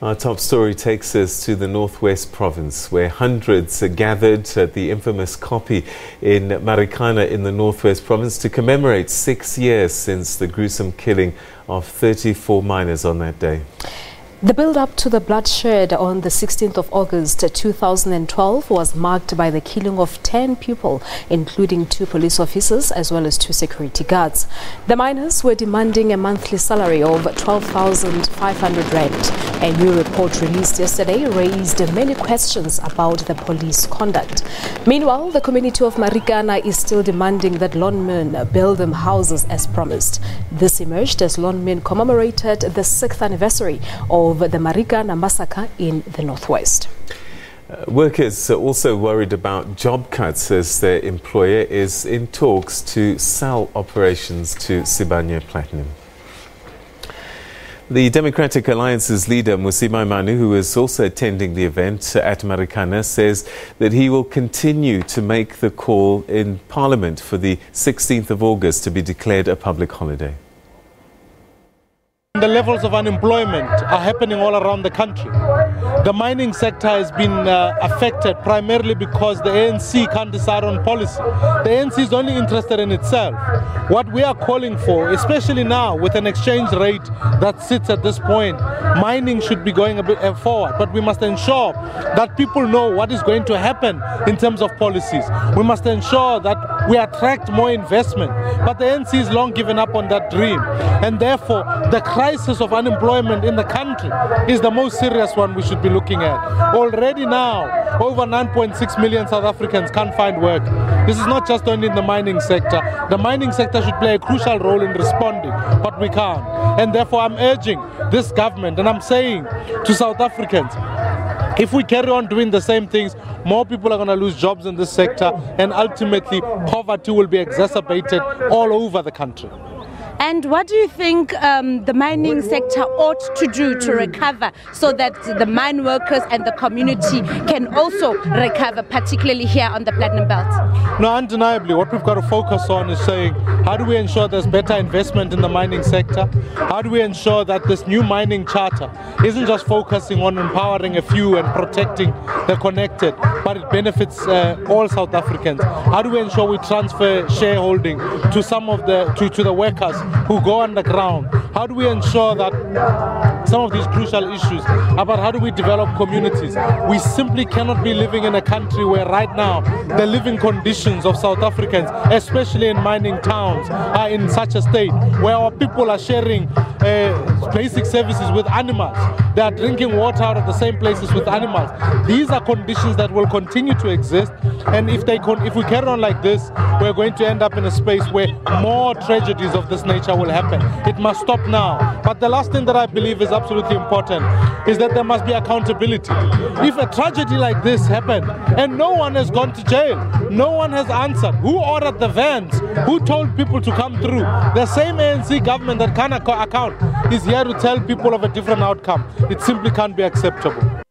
Our top story takes us to the Northwest Province, where hundreds are gathered at the infamous Koppie in Marikana in the Northwest Province to commemorate 6 years since the gruesome killing of 34 miners on that day. The build-up to the bloodshed on the 16th of August 2012 was marked by the killing of 10 people, including 2 police officers as well as 2 security guards. The miners were demanding a monthly salary of 12,500 rand. A new report released yesterday raised many questions about the police conduct. Meanwhile, the community of Marikana is still demanding that lawmen build them houses as promised. This emerged as lawmen commemorated the 6th anniversary of the Marikana massacre in the Northwest. Workers are also worried about job cuts as their employer is in talks to sell operations to Sibanye Platinum. The Democratic Alliance's leader, Mmusi Maimane, who is also attending the event at Marikana, says that he will continue to make the call in Parliament for the 16th of August to be declared a public holiday. The levels of unemployment are happening all around the country. The mining sector has been affected primarily because the ANC can't decide on policy. The ANC is only interested in itself. What we are calling for, especially now with an exchange rate that sits at this point, mining should be going a bit forward, but we must ensure that people know what is going to happen in terms of policies. We must ensure that we attract more investment, but the ANC has long given up on that dream, and therefore the crisis of unemployment in the country is the most serious one we should be looking at. Already now, over 9.6 million South Africans can't find work. This is not just only in the mining sector. The mining sector should play a crucial role in responding, but we can't. And therefore I'm urging this government, and I'm saying to South Africans, if we carry on doing the same things, more people are going to lose jobs in this sector, and ultimately poverty will be exacerbated all over the country. And what do you think the mining sector ought to do to recover so that the mine workers and the community can also recover, particularly here on the Platinum Belt? No, undeniably, what we've got to focus on is saying, how do we ensure there's better investment in the mining sector? How do we ensure that this new mining charter isn't just focusing on empowering a few and protecting the connected, but it benefits all South Africans? How do we ensure we transfer shareholding to some of to the workers who go underground? How do we ensure that some of these crucial issues about how do we develop communities? We simply cannot be living in a country where right now the living conditions of South Africans, especially in mining towns, are in such a state where our people are sharing basic services with animals. They are drinking water out of the same places with animals. These are conditions that will continue to exist, and if we carry on like this, we're going to end up in a space where more tragedies of this nature will happen. It must stop now. But the last thing that I believe is absolutely important is that there must be accountability. If a tragedy like this happened and no one has gone to jail, no one has answered, who ordered the vans, who told people to come through? The same ANC government that can account is here to tell people of a different outcome. It simply can't be acceptable.